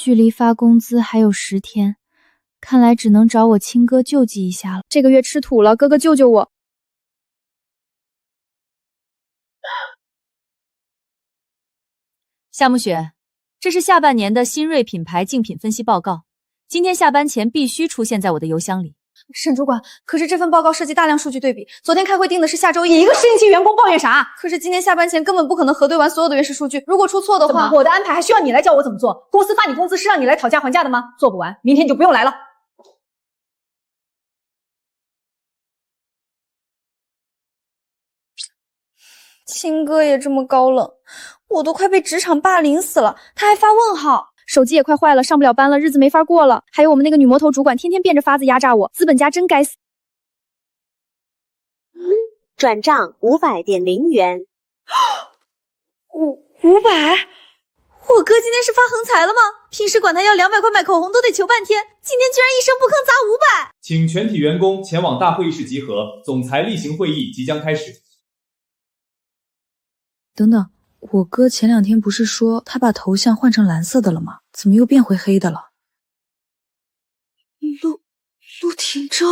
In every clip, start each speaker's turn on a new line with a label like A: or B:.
A: 距离发工资还有10天，看来只能找我亲哥救济一下了。这个月吃土了，哥哥救救我！
B: 夏慕雪，这是下半年的新锐品牌竞品分析报告，今天下班前必须出现在我的邮箱里。
C: 沈主管，可是这份报告涉及大量数据对比，昨天开会定的是下周一个适应期员工抱怨啥？可是今天下班前根本不可能核对完所有的原始数据，如果出错的话，我的安排还需要你来教我怎么做？公司发你工资是让你来讨价还价的吗？做不完，明天就不用来了。亲哥也这么高冷，我都快被职场霸凌死了，他还发问号。
A: 手机也快坏了，上不了班了，日子没法过了。还有我们那个女魔头主管，天天变着法子压榨我，资本家真该死。
D: 转账500.0元。
C: 500？我哥今天是发横财了吗？平时管他要200块买口红都得求半天，今天居然一声不吭砸500！
E: 请全体员工前往大会议室集合，总裁例行会议即将开始。
F: 等等，我哥前2天不是说他把头像换成蓝色的了吗？怎么又变回黑的了？
C: 陆廷钊，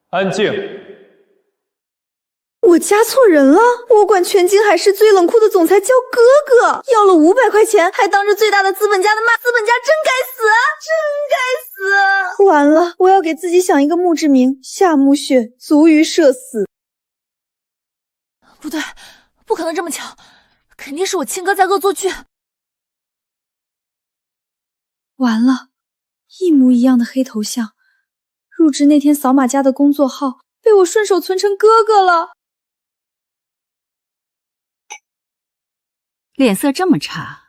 E: 安静。
C: 我加错人了，我管全京海市最冷酷的总裁叫哥哥，要了500块钱，还当着最大的资本家的骂，资本家真该死，真该死！完了，我要给自己想一个墓志铭：夏慕雪足于社死。
B: 不对，不可能这么巧，肯定是我亲哥在恶作剧。
A: 完了，一模一样的黑头像，入职那天扫码加的工作号被我顺手存成哥哥了。
B: 脸色这么差，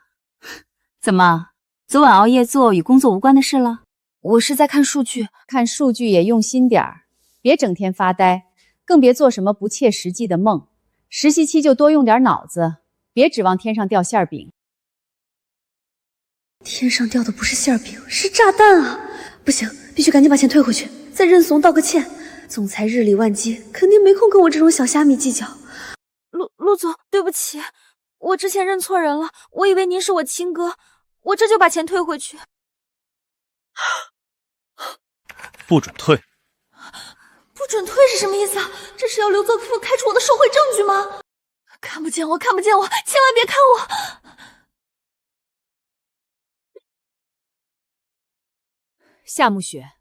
B: 怎么昨晚熬夜做与工作无关的事了？
A: 我是在看数据，
B: 看数据也用心点儿，别整天发呆，更别做什么不切实际的梦。实习期就多用点脑子，别指望天上掉馅饼。
C: 天上掉的不是馅饼，是炸弹啊！不行，必须赶紧把钱退回去，再认怂道个歉。总裁日理万机，肯定没空跟我这种小虾米计较。陆总，对不起，我之前认错人了，我以为您是我亲哥，我这就把钱退回去。
G: 不准退！
C: 不准退是什么意思啊？这是要刘泽夫开除我的受贿证据吗？看不见我，看不见我，千万别看我！
B: 夏慕雪，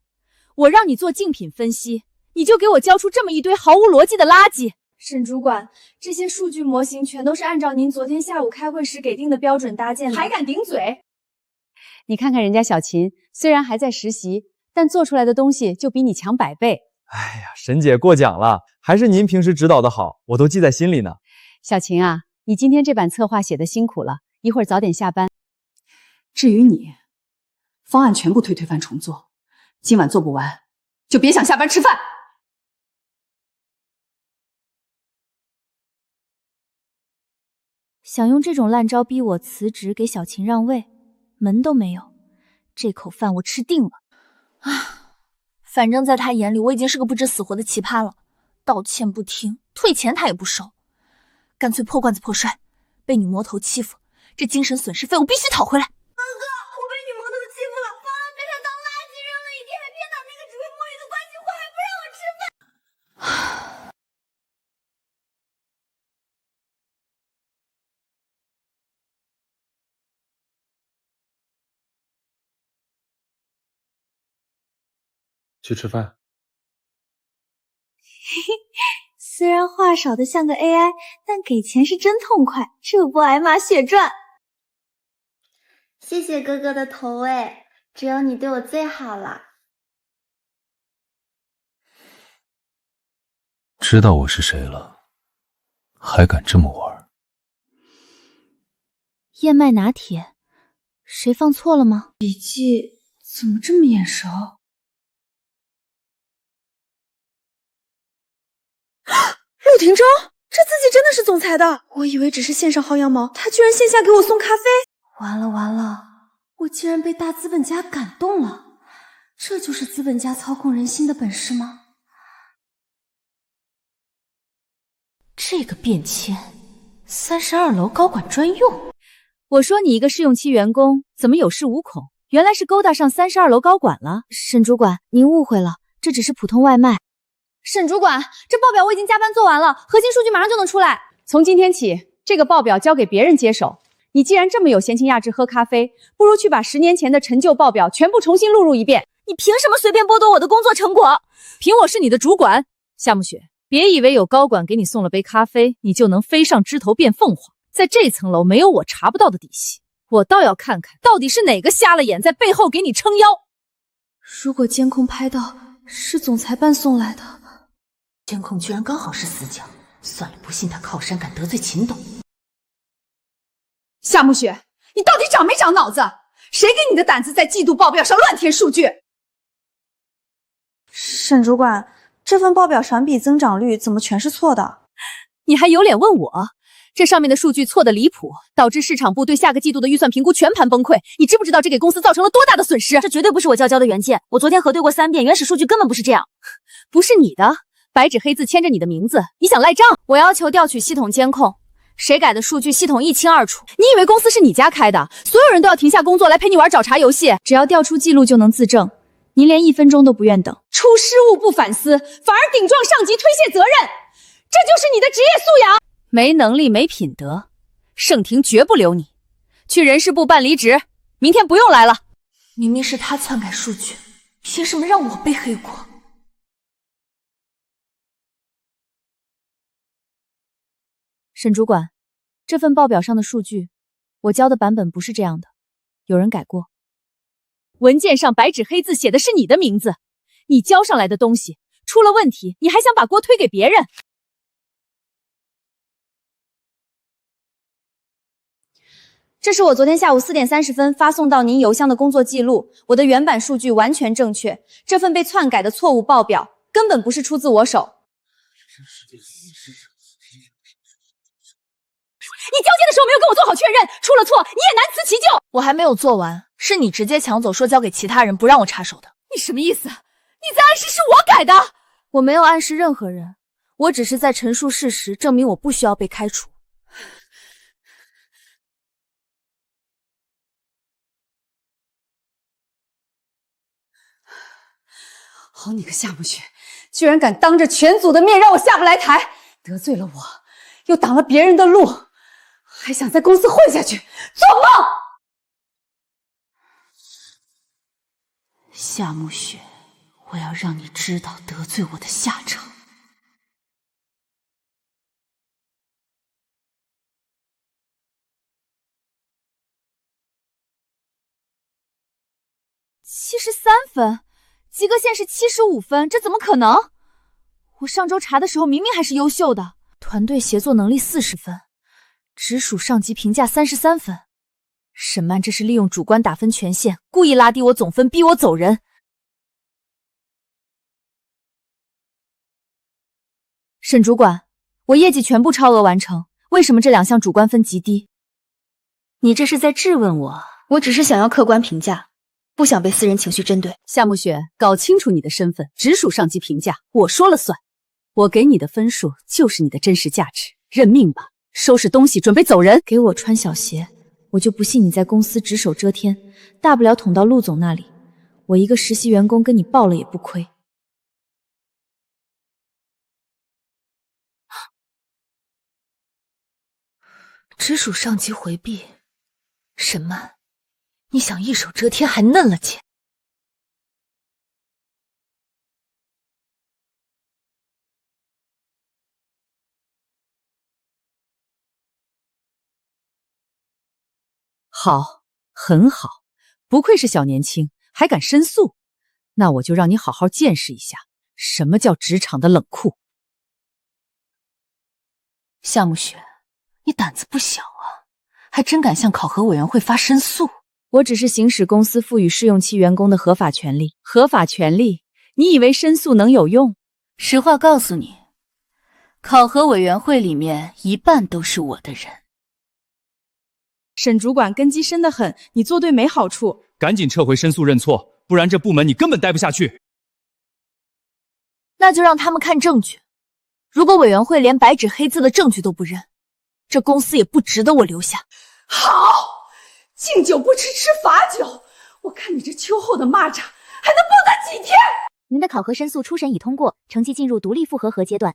B: 我让你做竞品分析，你就给我交出这么一堆毫无逻辑的垃圾。
A: 沈主管，这些数据模型全都是按照您昨天下午开会时给定的标准搭建的，还敢顶嘴？
B: 你看看人家小秦，虽然还在实习，但做出来的东西就比你强100倍。
H: 哎呀，沈姐过奖了，还是您平时指导的好，我都记在心里呢。
B: 小秦啊，你今天这版策划写的辛苦了，一会儿早点下班。
I: 至于你，方案全部推翻重做，今晚做不完，就别想下班吃饭。
A: 想用这种烂招逼我辞职，给小秦让位，门都没有。这口饭我吃定了。
C: 反正在他眼里，我已经是个不知死活的奇葩了。道歉不听，退钱他也不收，干脆破罐子破摔。被女魔头欺负，这精神损失费我必须讨回来。哥哥，我被女魔头欺负了，方案被他当垃圾扔了一地，还偏袒那个只会摸鱼的关系户，还不让我吃饭。
G: 去吃饭。
C: 虽然话少的像个 AI， 但给钱是真痛快，这不挨骂血赚。
J: 谢谢哥哥的投喂，只有你对我最好了。
G: 知道我是谁了，还敢这么玩？
A: 燕麦拿铁，谁放错了吗？
F: 笔记怎么这么眼熟？
C: 陆廷钊，这字迹真的是总裁的，我以为只是线上薅羊毛，他居然线下给我送咖啡。完了完了，我竟然被大资本家感动了，这就是资本家操控人心的本事吗？
B: 这个便签，32楼高管专用。我说你一个试用期员工，怎么有恃无恐？原来是勾搭上32楼高管了。
A: 沈主管，您误会了，这只是普通外卖。
B: 沈主管，这报表我已经加班做完了，核心数据马上就能出来。从今天起，这个报表交给别人接手。你既然这么有闲情雅致喝咖啡，不如去把10年前的陈旧报表全部重新录入一遍。
C: 你凭什么随便剥夺我的工作成果？
B: 凭我是你的主管。夏慕雪，别以为有高管给你送了杯咖啡，你就能飞上枝头变凤凰。在这层楼没有我查不到的底细，我倒要看看到底是哪个瞎了眼在背后给你撑腰。
A: 如果监控拍到是总裁办送来的，
I: 监控居然刚好是死角，算了，不信他靠山敢得罪秦董。
B: 夏慕雪，你到底长没长脑子？谁给你的胆子在季度报表上乱填数据？
A: 沈主管，这份报表环比增长率怎么全是错的？
B: 你还有脸问我？这上面的数据错的离谱，导致市场部对下个季度的预算评估全盘崩溃。你知不知道这给公司造成了多大的损失？
C: 这绝对不是我交的原件，我昨天核对过3遍，原始数据根本不是这样。
B: 不是你的，白纸黑字签着你的名字，你想赖账？
C: 我要求调取系统监控，谁改的数据系统一清二楚。
B: 你以为公司是你家开的，所有人都要停下工作来陪你玩找茬游戏？只要调出记录就能自证，您连1分钟都不愿等，出失误不反思，反而顶撞上级推卸责任，这就是你的职业素养。没能力没品德，盛庭绝不留你，去人事部办离职，明天不用来了。
C: 明明是他篡改数据，凭什么让我背黑锅？
B: 沈主管，这份报表上的数据，我交的版本不是这样的，有人改过。文件上白纸黑字写的是你的名字，你交上来的东西出了问题，你还想把锅推给别人？这是我昨天下午4点30分发送到您邮箱的工作记录，我的原版数据完全正确，这份被篡改的错误报表根本不是出自我手。你交接的时候没有跟我做好确认，出了错你也难辞其咎。
C: 我还没有做完，是你直接抢走说交给其他人，不让我插手的。
B: 你什么意思？你在暗示是我改的？
C: 我没有暗示任何人，我只是在陈述事实，证明我不需要被开除。
B: 好你个夏慕雪，居然敢当着全组的面让我下不来台，得罪了我，又挡了别人的路，还想在公司混下去，做梦！
I: 夏慕雪，我要让你知道得罪我的下场。
B: 73分。及格线是75分，这怎么可能？我上周查的时候明明还是优秀的，团队协作能力40分，直属上级评价33分。沈曼这是利用主观打分权限，故意拉低我总分，逼我走人。沈主管，我业绩全部超额完成，为什么这2项主观分极低？
C: 你这是在质问我？我只是想要客观评价。不想被私人情绪针对。
B: 夏慕雪，搞清楚你的身份，直属上级评价，我说了算。我给你的分数就是你的真实价值，认命吧，收拾东西准备走人。
A: 给我穿小鞋，我就不信你在公司只手遮天，大不了捅到陆总那里，我一个实习员工跟你爆了也不亏。
C: 直属上级回避，沈曼。你想一手遮天还嫩了些。
B: 好，很好，不愧是小年轻，还敢申诉。那我就让你好好见识一下什么叫职场的冷酷。
I: 夏慕雪，你胆子不小啊，还真敢向考核委员会发申诉。
B: 我只是行使公司赋予试用期员工的合法权利。合法权利？你以为申诉能有用？
I: 实话告诉你，考核委员会里面1半都是我的人。
A: 沈主管根基深得很，你做对没好处。
E: 赶紧撤回申诉认错，不然这部门你根本待不下去。
C: 那就让他们看证据。如果委员会连白纸黑字的证据都不认，这公司也不值得我留下。
B: 好，
I: 敬酒不吃吃罚酒，我看你这秋后的蚂蚱还能蹦跶几天？
K: 您的考核申诉初审已通过，成绩进入独立复核核阶段。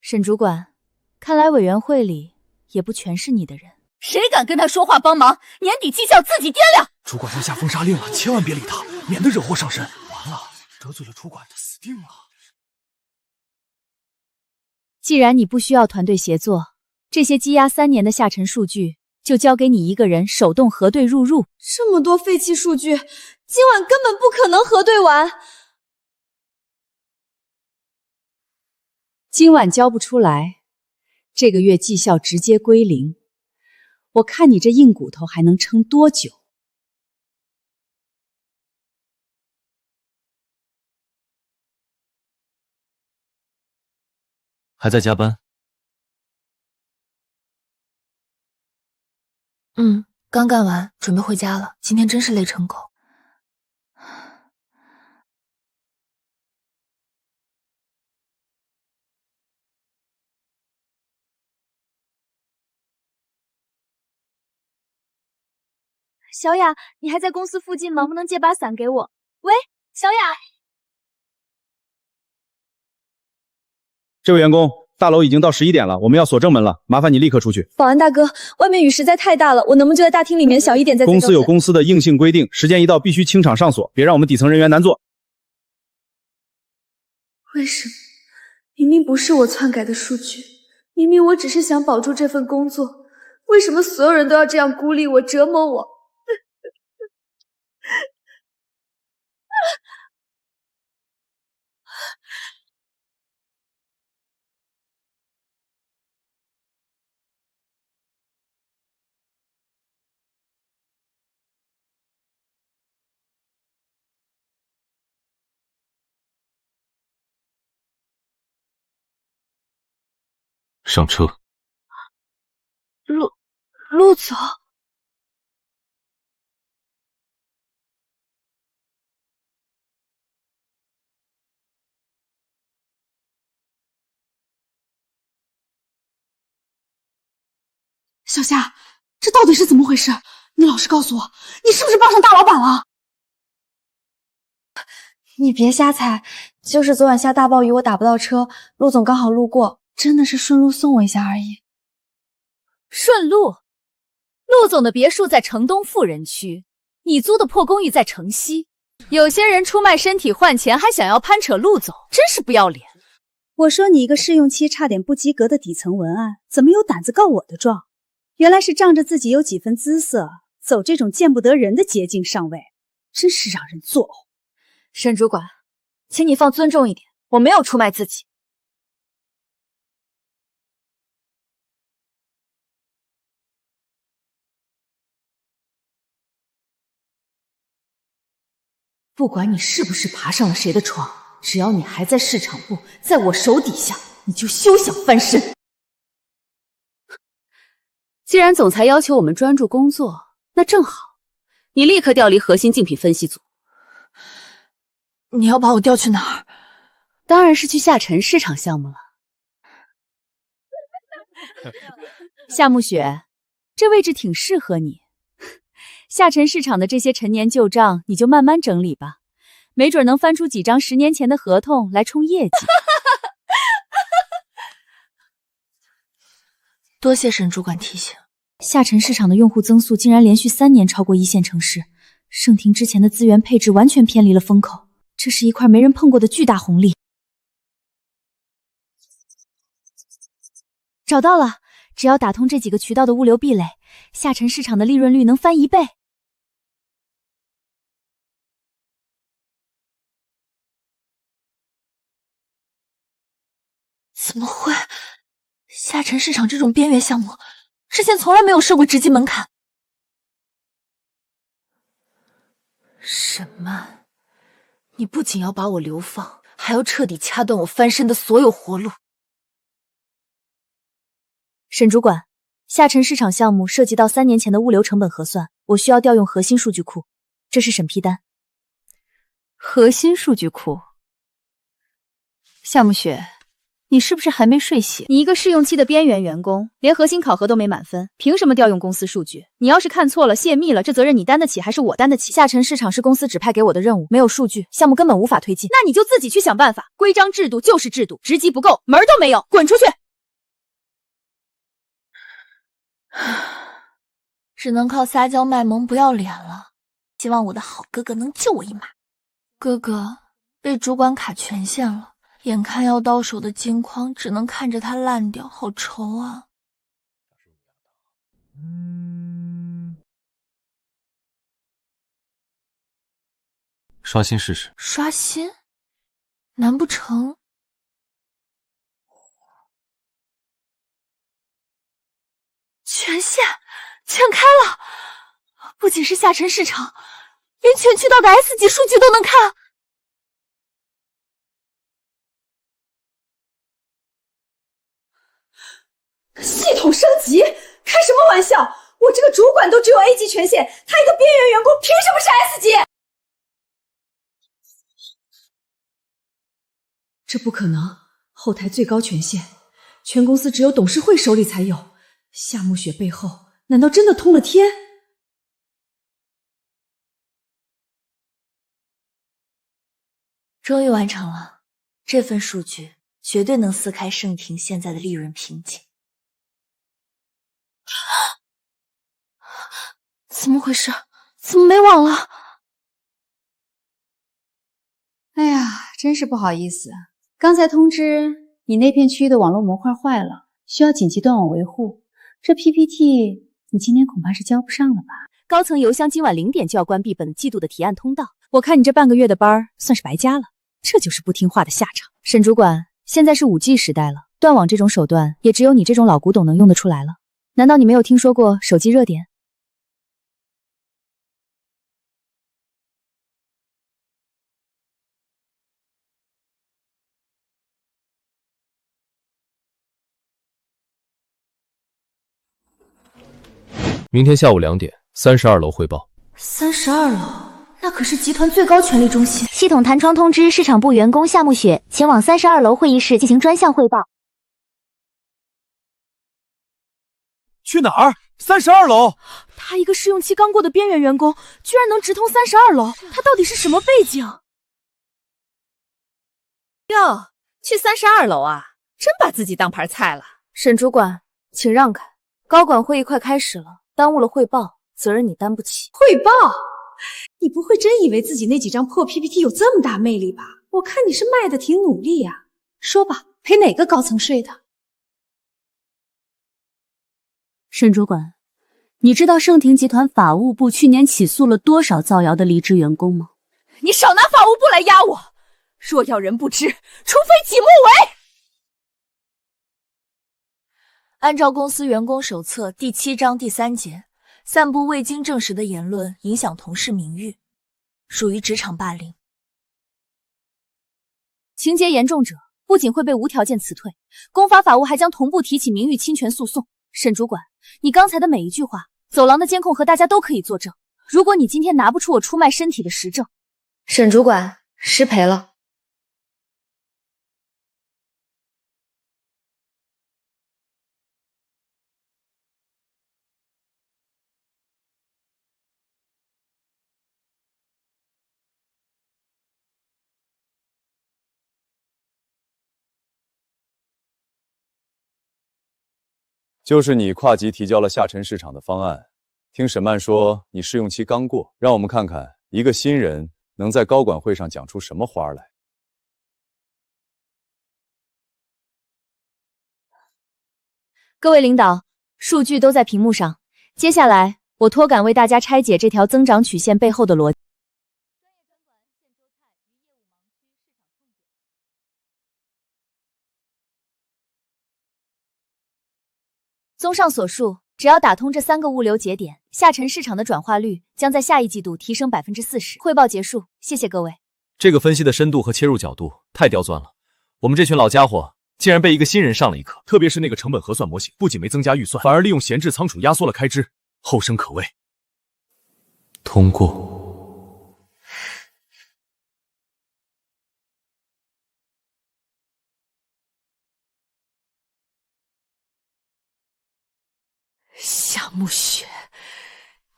B: 沈主管，看来委员会里也不全是你的人。
C: 谁敢跟他说话帮忙，年底绩效自己掂量。
G: 主管要下封杀令了，千万别理他，免得惹祸上身。完了，得罪了主管，他死定了。
B: 既然你不需要团队协作，这些积压3年的下沉数据就交给你一个人手动核对入。
A: 这么多废弃数据，今晚根本不可能核对完。
B: 今晚交不出来，这个月绩效直接归零。我看你这硬骨头还能撑多久？
G: 还在加班？
C: 刚干完，准备回家了。今天真是累成狗。
A: 小雅，你还在公司附近吗？能不能借把伞给我？喂，小雅。
H: 这位员工，大楼已经到11点了，我们要锁正门了，麻烦你立刻出去。
A: 保安大哥，外面雨实在太大了，我能不能就在大厅里面小一点再？
H: 公司有公司的硬性规定，时间一到必须清场上锁，别让我们底层人员难做。
A: 为什么？明明不是我篡改的数据，明明我只是想保住这份工作，为什么所有人都要这样孤立我、折磨我？
G: 上车。
A: 陆总，
I: 小夏，这到底是怎么回事？你老实告诉我，你是不是傍上大老板了？
A: 你别瞎猜，就是昨晚下大暴雨，我打不到车，陆总刚好路过，真的是顺路送我一下而已。
B: 顺路？陆总的别墅在城东富人区，你租的破公寓在城西。有些人出卖身体换钱，还想要攀扯陆总，真是不要脸。
K: 我说你一个试用期差点不及格的底层文案，怎么有胆子告我的状？原来是仗着自己有几分姿色，走这种见不得人的捷径上位，真是让人作呕。
B: 沈主管，请你放尊重一点，我没有出卖自己。
I: 不管你是不是爬上了谁的床，只要你还在市场部，在我手底下，你就休想翻身。
B: 既然总裁要求我们专注工作，那正好，你立刻调离核心竞品分析组。
C: 你要把我调去哪儿？
B: 当然是去下沉市场项目了。夏慕雪，这位置挺适合你。下沉市场的这些陈年旧账，你就慢慢整理吧，没准能翻出几张10年前的合同来冲业绩。
C: 多谢沈主管提醒。
B: 下沉市场的用户增速竟然连续3年超过1线城市，盛庭之前的资源配置完全偏离了风口，这是一块没人碰过的巨大红利。找到了，只要打通这几个渠道的物流壁垒，下沉市场的利润率能翻1倍。
C: 怎么会？下沉市场这种边缘项目，之前从来没有设过直击门槛。沈曼，你不仅要把我流放，还要彻底掐断我翻身的所有活路。
B: 沈主管，下沉市场项目涉及到3年前的物流成本核算，我需要调用核心数据库，这是审批单。核心数据库。夏慕雪，你是不是还没睡醒？你一个试用期的边缘员工，连核心考核都没满分，凭什么调用公司数据？你要是看错了、泄密了，这责任你担得起还是我担得起？下沉市场是公司指派给我的任务，没有数据，项目根本无法推进。那你就自己去想办法。规章制度就是制度，职级不够，门儿都没有，滚出去！
C: 只能靠撒娇卖萌不要脸了。希望我的好哥哥能救我一马。哥哥被主管卡权限了，眼看要到手的金矿只能看着它烂掉，好愁啊。
G: 刷新试试。
C: 刷新？难不成权限全开了？不仅是下沉市场，连全渠道的 S 级数据都能看。
A: 系统升级？开什么玩笑！我这个主管都只有 A 级权限，他一个边缘员工凭什么是 S 级？这不可能，后台最高权限，全公司只有董事会手里才有。夏慕雪背后难道真的通了天？
C: 终于完成了，这份数据绝对能撕开盛庭现在的利润瓶颈。怎么回事？怎么没网了？
K: 哎呀，真是不好意思，刚才通知你那片区域的网络模块坏了，需要紧急断网维护。这 PPT 你今天恐怕是交不上了吧？
B: 高层邮箱今晚0点就要关闭本季度的提案通道，我看你这半个月的班儿算是白加了。这就是不听话的下场。沈主管，现在是5G 时代了，断网这种手段也只有你这种老古董能用得出来了。难道你没有听说过手机热点？
L: 明天下午2点，32楼汇报。
C: 32楼，那可是集团最高权力中心。
M: 系统弹窗通知市场部员工夏慕雪前往32楼会议室进行专项汇报。
G: 去哪儿？32楼。
B: 他一个试用期刚过的边缘员工，居然能直通32楼，他到底是什么背景？哟，去32楼啊？真把自己当盘菜了。沈主管，请让开，高管会议快开始了，耽误了汇报，责任你担不起。
A: 汇报？你不会真以为自己那几张破 PPT 有这么大魅力吧？我看你是卖的挺努力呀。说吧，陪哪个高层睡的？
I: 沈主管，你知道盛庭集团法务部去年起诉了多少造谣的离职员工吗？
B: 你少拿法务部来压我！若要人不知，除非己莫为。
C: 按照公司员工手册第7章第3节，散布未经证实的言论影响同事名誉，属于职场霸凌。
B: 情节严重者不仅会被无条件辞退，公法法务还将同步提起名誉侵权诉讼。沈主管，你刚才的每一句话，走廊的监控和大家都可以作证。如果你今天拿不出我出卖身体的实证，
A: 沈主管失陪了。
H: 就是你跨级提交了下沉市场的方案，听沈曼说你试用期刚过，让我们看看一个新人能在高管会上讲出什么花来。
B: 各位领导，数据都在屏幕上，接下来我脱杆为大家拆解这条增长曲线背后的逻辑。综上所述，只要打通这3个物流节点，下沉市场的转化率将在下一季度提升40%。汇报结束，谢谢各位。
G: 这个分析的深度和切入角度太刁钻了，我们这群老家伙竟然被一个新人上了一课。特别是那个成本核算模型，不仅没增加预算，反而利用闲置仓储压缩了开支，后生可畏。
L: 通过。
I: 暮雪，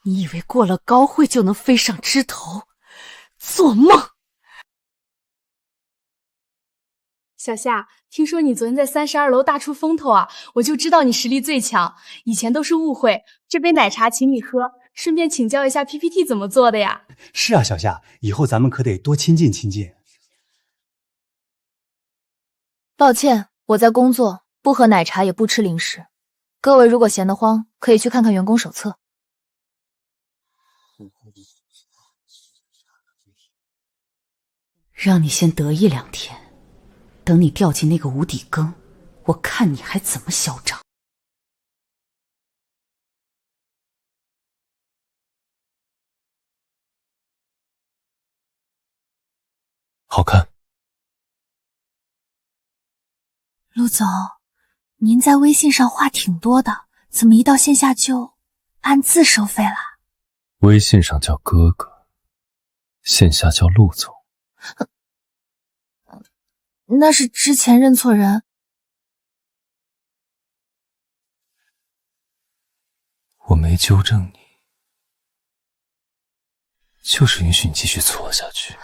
I: 你以为过了高会就能飞上枝头？做梦！
B: 小夏，听说你昨天在32楼大出风头啊，我就知道你实力最强。以前都是误会，这杯奶茶请你喝，顺便请教一下 PPT 怎么做的呀？
N: 是啊，小夏，以后咱们可得多亲近亲近。
C: 抱歉，我在工作，不喝奶茶也不吃零食。各位如果闲得慌，可以去看看员工手册。
I: 让你先得意2天，等你掉进那个无底坑，我看你还怎么嚣张。
L: 好看。
C: 陆总，您在微信上话挺多的，怎么一到线下就按字收费了？
L: 微信上叫哥哥，线下叫陆总。
C: 那是之前认错人。
L: 我没纠正你，就是允许你继续错下去。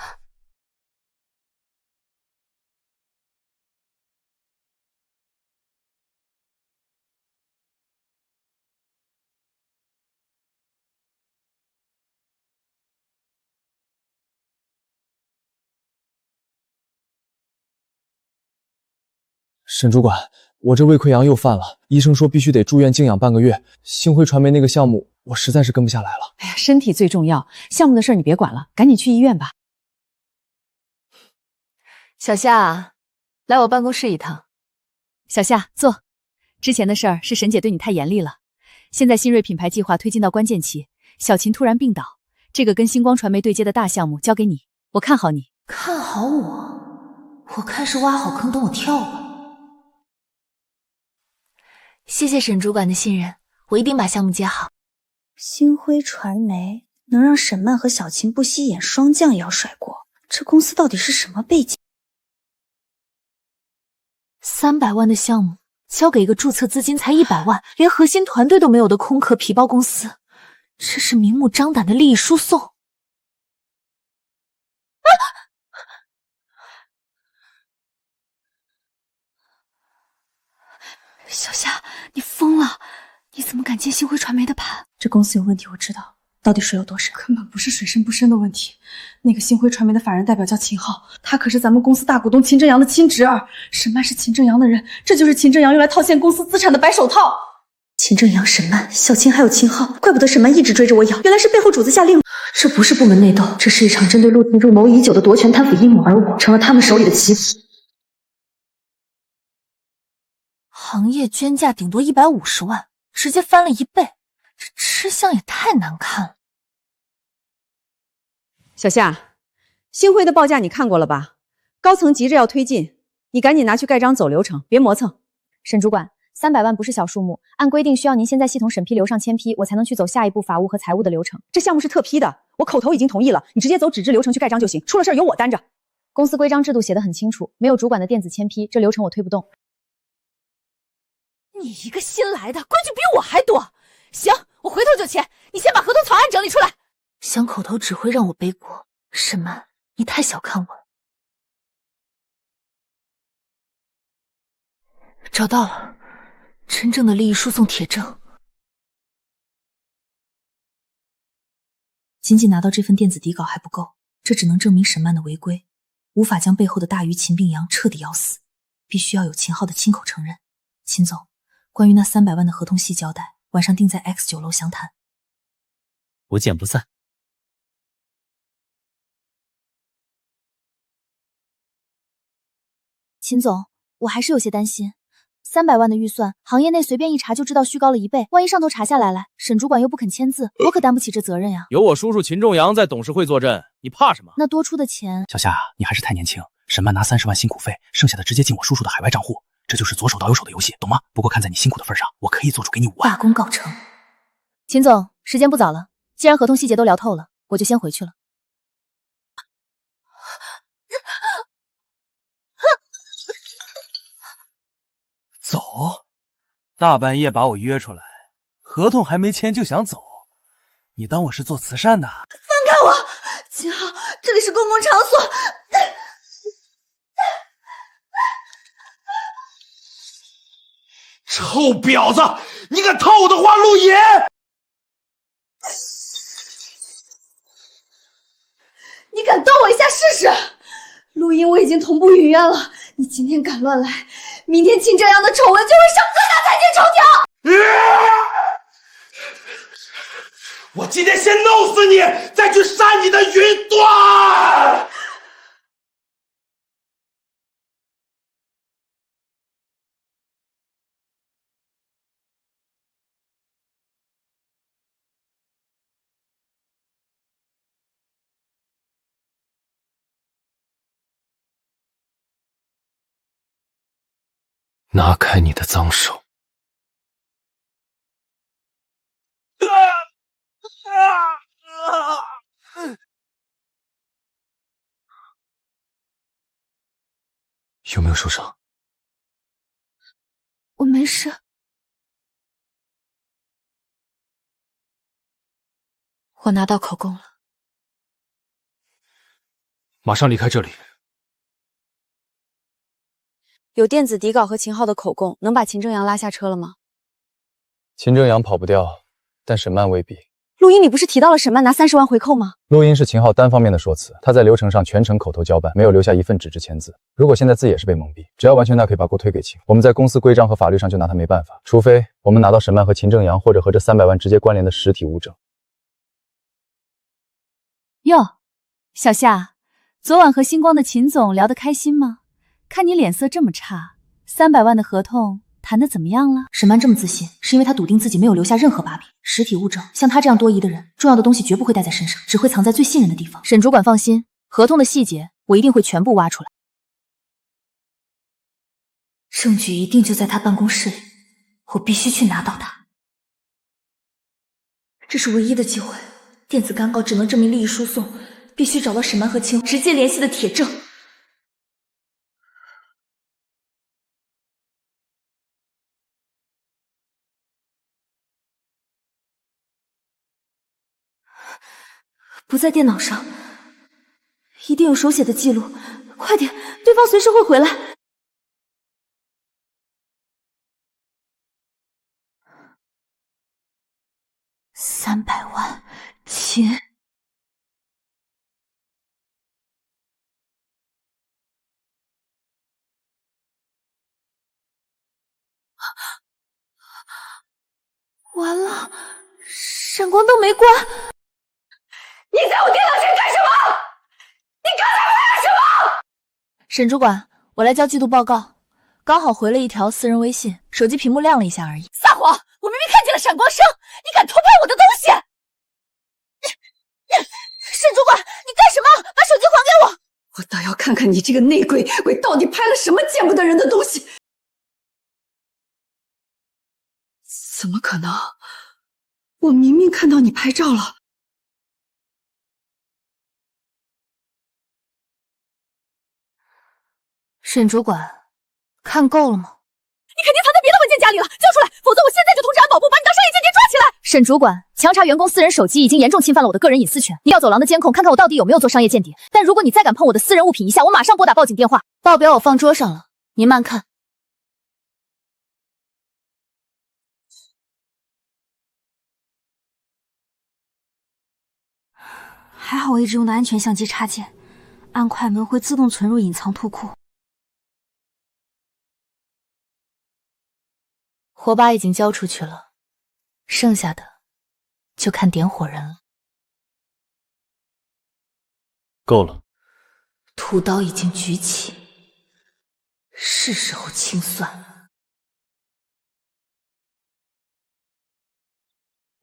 O: 沈主管，我这胃溃疡又犯了，医生说必须得住院静养半个月。星辉传媒那个项目，我实在是跟不下来了。
F: 哎呀，身体最重要，项目的事你别管了，赶紧去医院吧。
C: 小夏，来我办公室一趟。
B: 小夏，坐。之前的事儿是沈姐对你太严厉了，现在新锐品牌计划推进到关键期，小秦突然病倒，这个跟星光传媒对接的大项目交给你，我看好你。
C: 看好我？我看是挖好坑等我跳吧。谢谢沈主管的信任，我一定把项目接好。
K: 星辉传媒能让沈曼和小秦不惜演双降也要甩锅，这公司到底是什么背景
C: ？300万的项目交给一个注册资金才100万，连核心团队都没有的空壳皮包公司，这是明目张胆的利益输送。小夏，你疯了！你怎么敢接星辉传媒的盘？
A: 这公司有问题，我知道，到底水有多深？根本不是水深不深的问题。那个星辉传媒的法人代表叫秦昊，他可是咱们公司大股东秦正阳的亲侄儿。沈曼是秦正阳的人，这就是秦正阳用来套现公司资产的白手套。
K: 秦正阳、沈曼、小秦还有秦昊，怪不得沈曼一直追着我咬，原来是背后主子下令。这不是部门内斗，这是一场针对陆廷入谋已久的夺权贪腐阴谋，而我成了他们手里的棋子。
C: 行业捐价顶多150万，直接翻了1倍，这吃相也太难看了。
F: 小夏，星辉的报价你看过了吧？高层急着要推进，你赶紧拿去盖章走流程，别磨蹭。
B: 沈主管，300万不是小数目，按规定需要您先在系统审批流上签批，我才能去走下一步法务和财务的流程。
F: 这项目是特批的，我口头已经同意了，你直接走纸质流程去盖章就行，出了事由我担着。
B: 公司规章制度写得很清楚，没有主管的电子签批，这流程我推不动。
C: 你一个新来的，规矩比我还多。行，我回头就签，你先把合同草案整理出来。想口头指挥让我背锅，沈曼，你太小看我了。找到了，真正的利益输送铁证。
F: 仅仅拿到这份电子底稿还不够，这只能证明沈曼的违规，无法将背后的大鱼秦并阳彻底咬死，必须要有秦昊的亲口承认。秦总，关于那300万的合同细交代，晚上定在 X9 楼详谈。
P: 不见不散。
B: 秦总，我还是有些担心，300万的预算，行业内随便一查就知道虚高了1倍，万一上头查下来了，沈主管又不肯签字，我可担不起这责任呀。
G: 有我叔叔秦仲阳在董事会坐镇，你怕什么？
B: 那多出的钱，
N: 小夏，你还是太年轻。沈曼拿30万辛苦费，剩下的直接进我叔叔的海外账户，这就是左手倒右手的游戏，懂吗？不过看在你辛苦的份上，我可以做出给你5万。
C: 大功告成。
B: 秦总，时间不早了，既然合同细节都聊透了，我就先回去了。
P: 走，大半夜把我约出来，
N: 合同还没签就想走，你当我是做慈善的？
A: 放开我！秦昊，这里是公共场所。
Q: 臭婊子，你敢套我的话录音？
A: 你敢动我一下试试？录音我已经同步云渊了，你今天敢乱来，明天秦正阳的丑闻就会上各大财经头条。
Q: 我今天先弄死你，再去扇你的云端！
L: 拿开你的脏手！有没有受伤？
A: 我没事。我拿到口供了，
G: 马上离开这里。
A: 有电子底稿和秦昊的口供，能把秦正阳拉下车了吗？
H: 秦正阳跑不掉，但沈曼未必。
A: 录音里不是提到了沈曼拿30万回扣吗？
H: 录音是秦昊单方面的说辞，他在流程上全程口头交办，没有留下一份纸质签字。如果现在自己也是被蒙蔽，只要完全他可以把锅推给秦，我们在公司规章和法律上就拿他没办法，除非我们拿到沈曼和秦正阳或者和这300万直接关联的实体物证。
B: 哟，小夏，昨晚和星光的秦总聊得开心吗？看你脸色这么差，300万的合同谈得怎么样了？
F: 沈曼这么自信，是因为她笃定自己没有留下任何把柄。实体物证，像她这样多疑的人，重要的东西绝不会带在身上，只会藏在最信任的地方。
B: 沈主管放心，合同的细节我一定会全部挖出来。
F: 证据一定就在他办公室里，我必须去拿到它。这是唯一的机会，电子干稿只能证明利益输送，必须找到沈曼和秦直接联系的铁证。不在电脑上，一定有手写的记录。快点，对方随时会回来。300万，秦。完了，闪光灯没关。
A: 你在我电脑前干什么？你刚才拍了什么？
C: 沈主管，我来交季度报告，刚好回了一条私人微信，手机屏幕亮了一下而已。
A: 撒谎！我明明看见了闪光声，你敢偷拍我的东西？沈主管，你干什么？把手机还给我！我倒要看看你这个内鬼到底拍了什么见不得人的东西！怎么可能？我明明看到你拍照了。
C: 沈主管，看够了吗？
B: 你肯定藏在别的文件夹里了，交出来，否则我现在就通知安保部把你当商业间谍抓起来！沈主管，强查员工私人手机已经严重侵犯了我的个人隐私权。你要走廊的监控，看看我到底有没有做商业间谍。但如果你再敢碰我的私人物品一下，我马上拨打报警电话。
C: 报表我放桌上了，您慢看。
F: 还好我一直用的安全相机插件，按快门会自动存入隐藏图库。
C: 火把已经交出去了，剩下的就看点火人了。
G: 够了。
F: 屠刀已经举起，是时候清算了。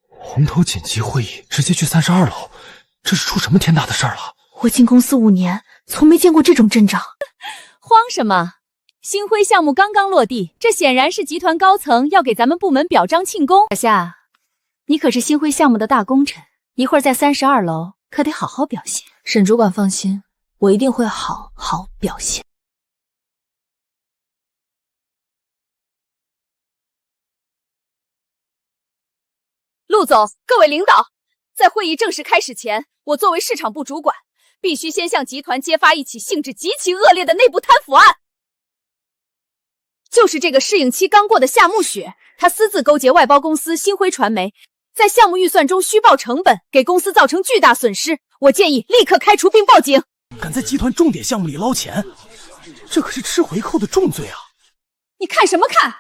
L: 红头紧急会议直接去32楼，这是出什么天大的事儿了？
F: 我进公司5年，从没见过这种阵仗。
B: 慌什么？星辉项目刚刚落地，这显然是集团高层要给咱们部门表彰庆功。小夏，你可是星辉项目的大功臣，一会儿在32楼可得好好表现。
C: 沈主管放心，我一定会好好表现。
B: 陆总，各位领导，在会议正式开始前，我作为市场部主管，必须先向集团揭发一起性质极其恶劣的内部贪腐案。就是这个试用期刚过的夏慕雪，她私自勾结外包公司星辉传媒，在项目预算中虚报成本，给公司造成巨大损失。我建议立刻开除并报警。
N: 敢在集团重点项目里捞钱，这可是吃回扣的重罪啊！
B: 你看什么看？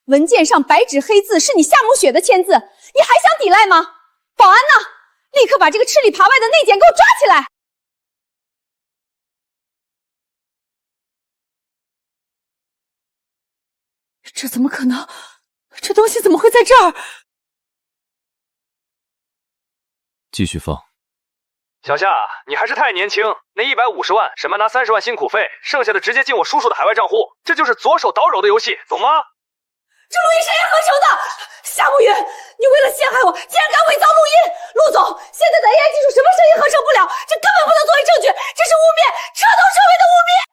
B: 文件上白纸黑字是你夏慕雪的签字，你还想抵赖吗？保安呢？立刻把这个吃里扒外的内奸给我抓起来！
A: 这怎么可能？这东西怎么会在这儿？
G: 继续放。
R: 小夏，你还是太年轻。那150万，沈曼拿30万辛苦费，剩下的直接进我叔叔的海外账户，这就是左手倒手的游戏，懂吗？
B: 这录音谁也合成的？夏慕云，你为了陷害我，竟然敢伪造录音！陆总，现在的 AI 技术什么声音合成不了，这根本不能作为证据，这是污蔑，彻头彻尾的污蔑！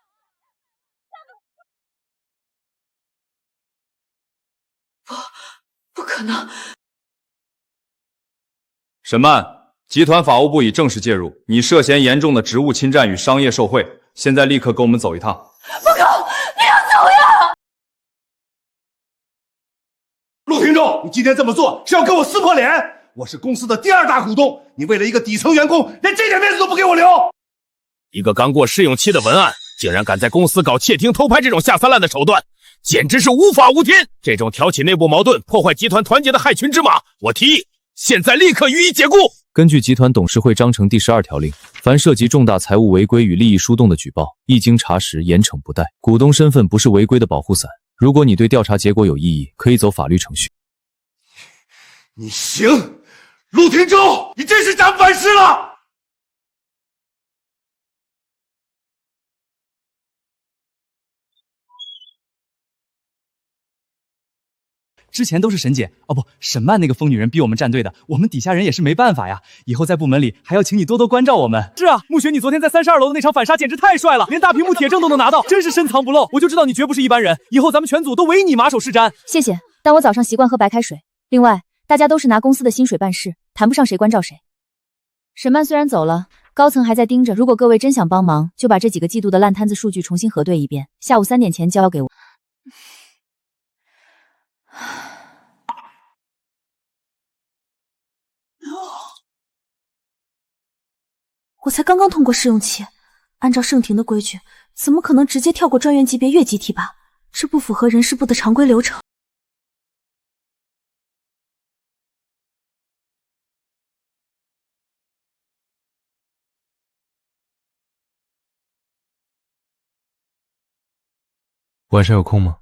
A: 不可能！
G: 沈曼，集团法务部已正式介入，你涉嫌严重的职务侵占与商业受贿，现在立刻跟我们走一趟。
B: 不够，你要走呀！
Q: 陆廷仲，你今天这么做是要跟我撕破脸？我是公司的第2大股东，你为了一个底层员工，连这点面子都不给我留！
S: 一个刚过试用期的文案，竟然敢在公司搞窃听、偷拍这种下三滥的手段，简直是无法无天！这种挑起内部矛盾、破坏集团团结的害群之马，我提议现在立刻予以解雇。
G: 根据集团董事会章程第12条令，凡涉及重大财务违规与利益疏动的举报，一经查实，严惩不贷。股东身份不是违规的保护伞。如果你对调查结果有异议，可以走法律程序。
Q: 你行，陆廷仲，你真是长本事了！
O: 之前都是沈姐哦不，沈曼那个疯女人逼我们站队的，我们底下人也是没办法呀。以后在部门里还要请你多多关照我们。是啊，慕雪，你昨天在32楼的那场反杀简直太帅了，连大屏幕铁证都能拿到，真是深藏不露。我就知道你绝不是一般人，以后咱们全组都唯你马首是瞻。
B: 谢谢，但我早上习惯喝白开水。另外，大家都是拿公司的薪水办事，谈不上谁关照谁。沈曼虽然走了，高层还在盯着。如果各位真想帮忙，就把这几个季度的烂摊子数据重新核对一遍，下午3点前交给我。
C: 我才刚刚通过试用期，按照盛庭的规矩，怎么可能直接跳过专员级别越级提拔？这不符合人事部的常规流程。
L: 晚上有空吗？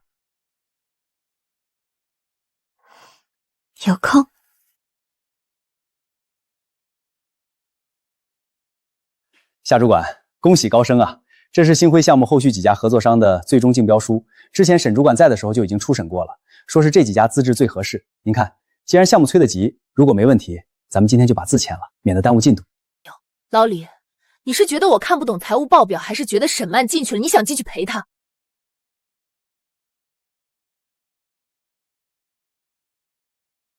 C: 有空。
N: 夏主管，恭喜高升啊！这是星辉项目后续几家合作商的最终竞标书，之前沈主管在的时候就已经初审过了，说是这几家资质最合适。您看，既然项目催得急，如果没问题，咱们今天就把字签了，免得耽误进度。
C: 老李，你是觉得我看不懂财务报表，还是觉得沈曼进去了，你想进去陪他？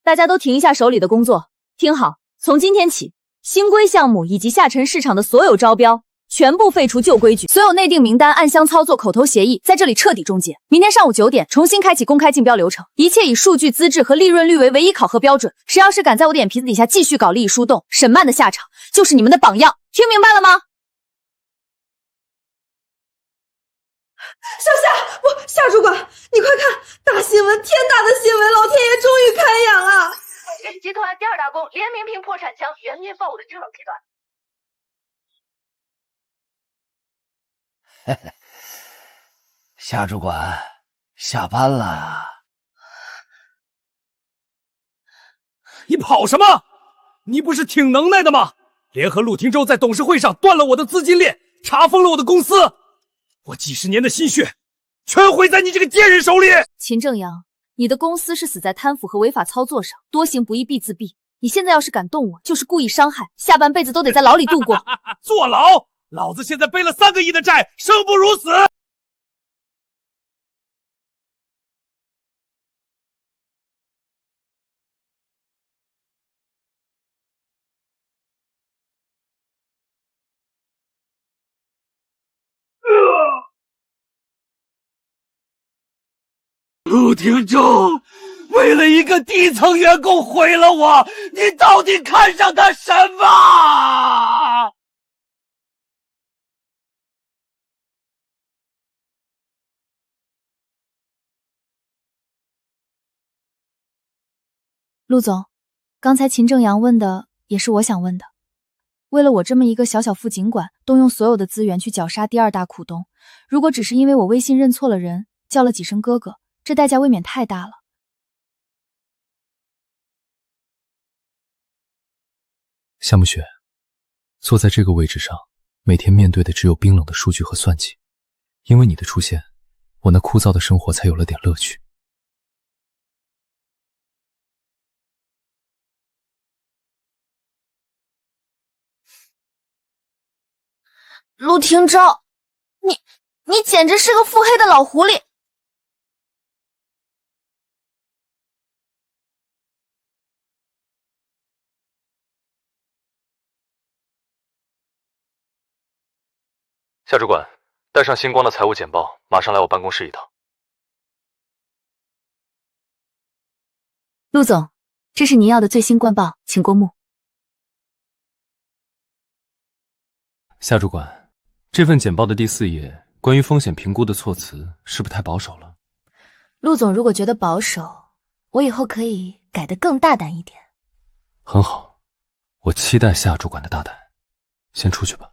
B: 大家都停一下手里的工作，听好，从今天起，新规项目以及下沉市场的所有招标全部废除旧规矩，所有内定名单暗箱操作、口头协议在这里彻底终结。明天上午9点重新开启公开竞标流程，一切以数据资质和利润率为唯一考核标准。谁要是敢在我的眼皮子底下继续搞利益疏动，沈曼的下场就是你们的榜样。听明白了吗？
A: 夏主管，你快看，大新闻，天大的新闻，老天爷终于开眼了！
T: 这是集团第2大功，联名屏破产墙，元面暴舞的智冷集团。
N: 夏主管下班了。
S: 你跑什么？你不是挺能耐的吗？联合陆廷舟在董事会上断了我的资金链，查封了我的公司，我几10年的心血全毁在你这个贱人手里！
B: 秦正阳，你的公司是死在贪腐和违法操作上，多行不义必自毙。你现在要是敢动我，就是故意伤害，下半辈子都得在牢里度过。
S: 坐牢？老子现在背了3个亿的债，生不如死。陆廷中，为了一个底层员工毁了我，你到底看上他什么？
B: 陆总，刚才秦正阳问的也是我想问的。为了我这么一个小小副警管，动用所有的资源去绞杀第二大股东，如果只是因为我微信认错了人，叫了几声哥哥，这代价未免太大了。
G: 夏慕雪，坐在这个位置上，每天面对的只有冰冷的数据和算计。因为你的出现，我那枯燥的生活才有了点乐趣。
C: 陆廷钊，你简直是个腹黑的老狐狸！
L: 夏主管，带上星光的财务简报，马上来我办公室一趟。
B: 陆总，这是您要的最新官报，请过目。
G: 夏主管，这份简报的第4页关于风险评估的措辞是不是太保守了？
C: 陆总如果觉得保守，我以后可以改得更大胆一点。
G: 很好，我期待夏主管的大胆。先出去吧。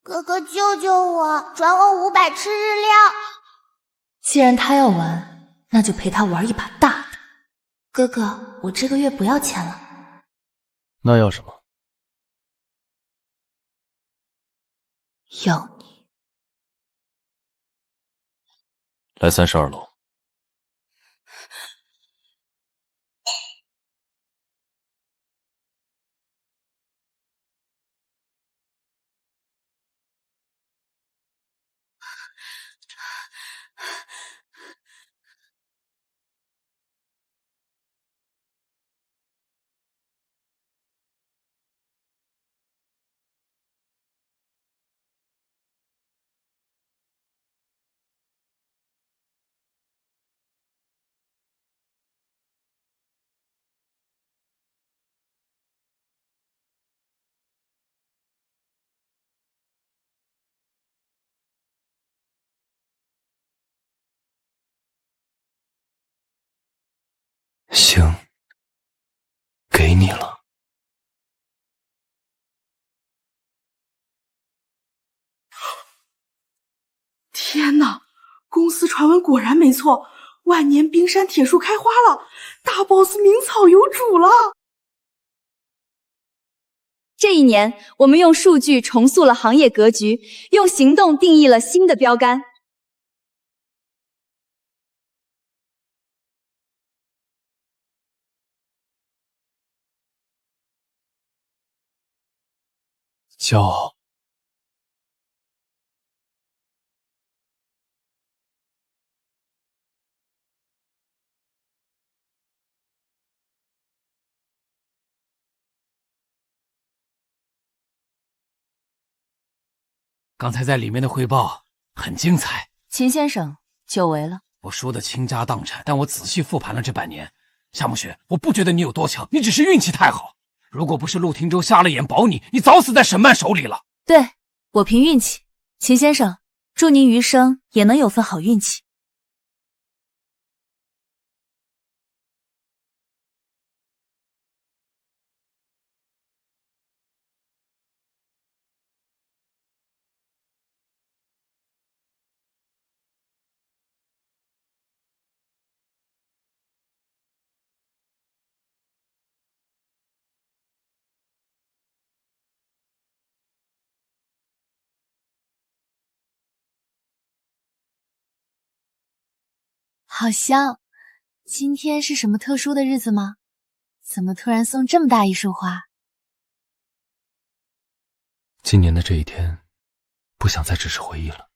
J: 哥哥救救我，转我500吃日料。
C: 既然他要玩，那就陪他玩一把大的。哥哥，我这个月不要钱了。
L: 那要什么？
C: 要你。
L: 来32楼。
G: 行，给你了。
A: 天哪，公司传闻果然没错，万年冰山铁树开花了，大 boss 名草有主了。
B: 这一年，我们用数据重塑了行业格局，用行动定义了新的标杆。
G: 骄傲。
S: 刚才在里面的汇报很精彩。
B: 秦先生，久违了。
S: 我输得倾家荡产，但我仔细复盘了这半年。夏慕雪，我不觉得你有多强，你只是运气太好。如果不是陆廷舟瞎了眼保你，你早死在沈曼手里了。
C: 对，我凭运气。秦先生，祝您余生也能有份好运气。好香！今天是什么特殊的日子吗？怎么突然送这么大一束花？
G: 今年的这一天，不想再只是回忆了。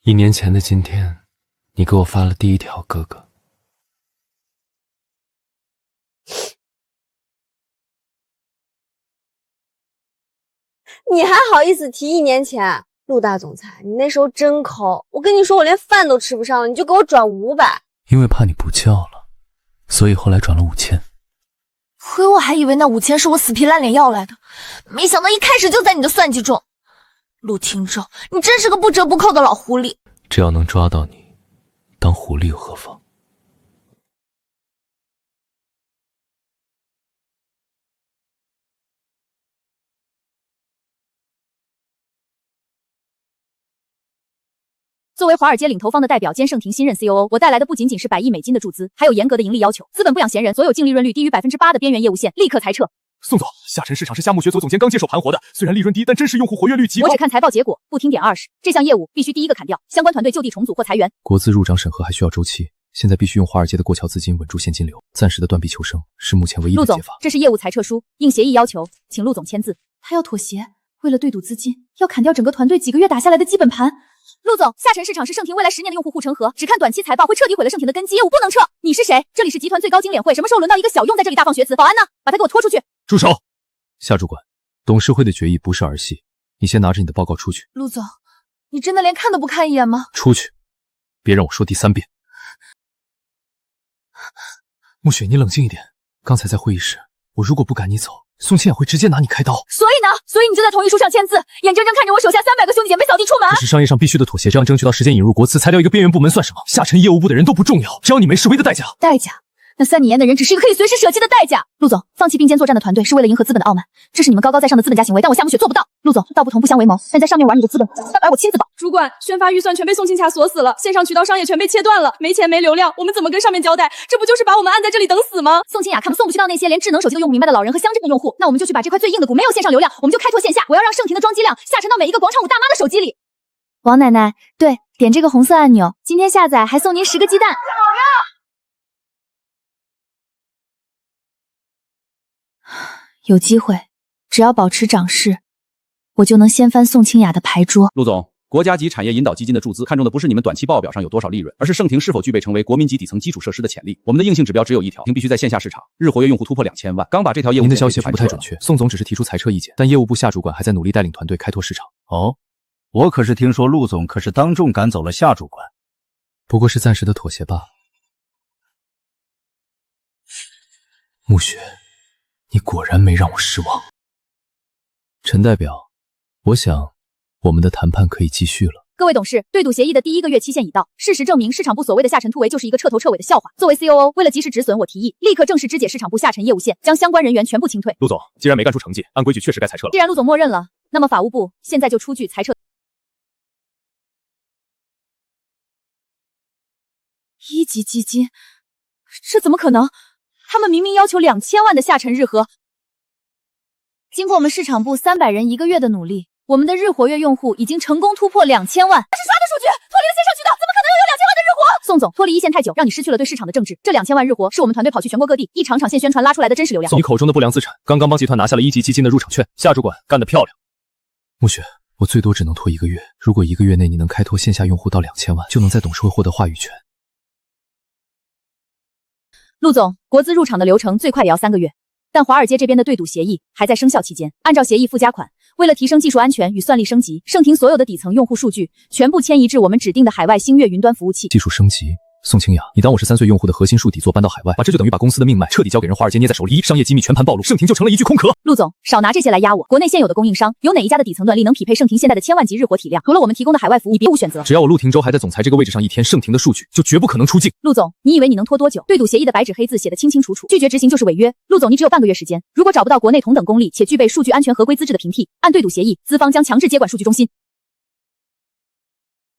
G: 1年前的今天，你给我发了第一条哥哥。
U: 你还好意思提1年前？陆大总裁，你那时候真抠！我跟你说，我连饭都吃不上了，你就给我转500。
G: 因为怕你不叫了，所以后来转了5000。
C: 亏我还以为那5000是我死皮赖脸要来的，没想到一开始就在你的算计中。陆廷舟，你真是个不折不扣的老狐狸。
G: 只要能抓到你，当狐狸又何妨？
B: 作为华尔街领投方的代表兼盛庭新任 COO， 我带来的不仅仅是100亿美金的注资，还有严格的盈利要求。资本不养闲人，所有净利润率低于8%的边缘业务线立刻裁撤。
O: 宋总，下沉市场是夏目学所总监刚接手盘活的，虽然利润低，但真实用户活跃率极高。
B: 我只看财报结果，不听点20，这项业务必须第一个砍掉，相关团队就地重组或裁员。
G: 国资入账审核还需要周期，现在必须用华尔街的过桥资金稳住现金流，暂时的断臂求生是目前唯一的解法。
B: 陆总，这是业务裁撤书，应协议要求，请陆总签字。他要妥协，为了对赌资金，要砍掉整个团队几个月打下来的基本盘。陆总，下沉市场是盛庭未来10年的用户护城河，只看短期财报会彻底毁了盛庭的根基，业务不能撤。你是谁？这里是集团最高经理会，什么时候轮到一个小用在这里大放厥词？保安呢？把他给我拖出去！
G: 住手！夏主管，董事会的决议不是儿戏，你先拿着你的报告出去。
C: 陆总，你真的连看都不看一眼吗？
G: 出去，别让我说第3遍。暮雪，你冷静一点。刚才在会议室，我如果不赶你走，宋清雅会直接拿你开刀。
B: 所以呢？所以你就在同意书上签字，眼睁睁看着我手下300个兄弟姐妹扫地出门。
G: 这是商业上必须的妥协，这样争取到时间引入国资，裁掉一个边缘部门算什么？下沉业务部的人都不重要，只要你没示威的代价。
B: 代价？那3年的人只是一个可以随时舍弃的代价。陆总，放弃并肩作战的团队是为了迎合资本的傲慢，这是你们高高在上的资本家行为，但我夏目雪做不到。陆总，道不同不相为谋，但在上面玩你的资本，300我亲自保。
A: 主管，宣发预算全被宋清卡锁死了，线上渠道商业全被切断了，没钱没流量，我们怎么跟上面交代？这不就是把我们按在这里等死吗？
B: 宋清雅看不送不去到那些连智能手机都用不明白的老人和乡镇的用户，那我们就去把这块最硬的骨，没有线上流量，我们就开拓线下。我要让盛庭的装机量下沉到每一个广场舞大妈的手机里。王奶奶，对，点这个红色按钮，今天下载还送您10个鸡蛋。有机会，只要保持涨势，我就能掀翻宋清雅的牌桌。
V: 陆总，国家级产业引导基金的注资看重的不是你们短期报表上有多少利润，而是盛庭是否具备成为国民级底层基础设施的潜力。我们的硬性指标只有一条，必须在线下市场日活跃用户突破2000万。刚把这条业务
G: 您的消息不太准确，宋总只是提出裁撤意见，但业务部夏主管还在努力带领团队开拓市场。
W: 哦，我可是听说陆总可是当众赶走了夏主管，
G: 不过是暂时的妥协罢了。暮雪，你果然没让我失望。陈代表，我想我们的谈判可以继续了。
B: 各位董事，对赌协议的第1个月期限已到，事实证明市场部所谓的下沉突围就是一个彻头彻尾的笑话。作为 COO， 为了及时止损，我提议立刻正式肢解市场部下沉业务线，将相关人员全部清退。
L: 陆总，既然没干出成绩，按规矩确实该裁撤了。
B: 既然陆总默认了，那么法务部现在就出具裁撤。1级基金，这怎么可能？他们明明要求2000万的下沉日活。经过我们市场部300人1个月的努力，我们的日活跃用户已经成功突破2000万。这是刷的数据，脱离了线上渠道，怎么可能拥有2000万的日活？宋总，脱离一线太久，让你失去了对市场的政治。这2000万日活是我们团队跑去全国各地一场场线宣传拉出来的真实流量。
G: 你口中的不良资产，刚刚帮集团拿下了1级基金的入场券，夏主管干得漂亮。暮雪，我最多只能拖1个月，如果1个月内你能开拓线下用户到2000万，就能在董事会获得话语权。
B: 陆总，国资入场的流程最快也要3个月，但华尔街这边的对赌协议还在生效期间。按照协议附加款，为了提升技术安全与算力升级，盛庭所有的底层用户数据全部迁移至我们指定的海外星月云端服务器。
G: 技术升级？宋清雅，你当我是3岁用户的核心数底座搬到海外，把这就等于把公司的命脉彻底交给人华尔街捏在手里，商业机密全盘暴露，盛庭就成了一具空壳。
B: 陆总，少拿这些来压我。国内现有的供应商有哪一家的底层段力能匹配盛庭现在的千万级日活体量？除了我们提供的海外服务，你别无选择。
G: 只要我陆廷舟还在总裁这个位置上一天，盛庭的数据就绝不可能出境。
B: 陆总，你以为你能拖多久？对赌协议的白纸黑字写得清清楚楚，拒绝执行就是违约。陆总，你只有半个月时间，如果找不到国内同等功力且具备数据安全合规资质的平替，按对赌协议，资方将强制接管数据中心。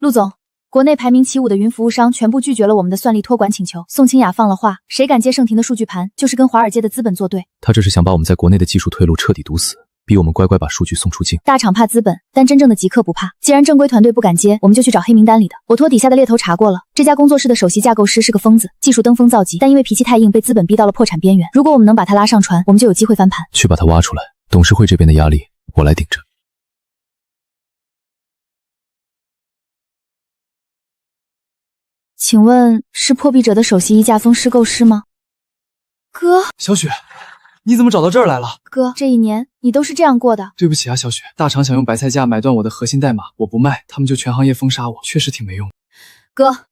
B: 陆总，国内排名其5的云服务商全部拒绝了我们的算力托管请求。宋清雅放了话，谁敢接盛庭的数据盘，就是跟华尔街的资本作对。
G: 他这是想把我们在国内的技术退路彻底堵死，逼我们乖乖把数据送出境。
B: 大厂怕资本，但真正的极客不怕。既然正规团队不敢接，我们就去找黑名单里的。我托底下的猎头查过了，这家工作室的首席架构师是个疯子，技术登峰造极，但因为脾气太硬，被资本逼到了破产边缘。如果我们能把他拉上船，我们就有机会翻盘。
G: 去把他挖出来，董事会这边的压力我来顶着。
B: 请问是破壁者的首席衣架风施构师吗？哥，
O: 小雪，你怎么找到这儿来了？
B: 哥，这一年你都是这样过的。
O: 对不起啊，小雪，大厂想用白菜价买断我的核心代码，我不卖，他们就全行业封杀我，确实挺没用。
B: 哥，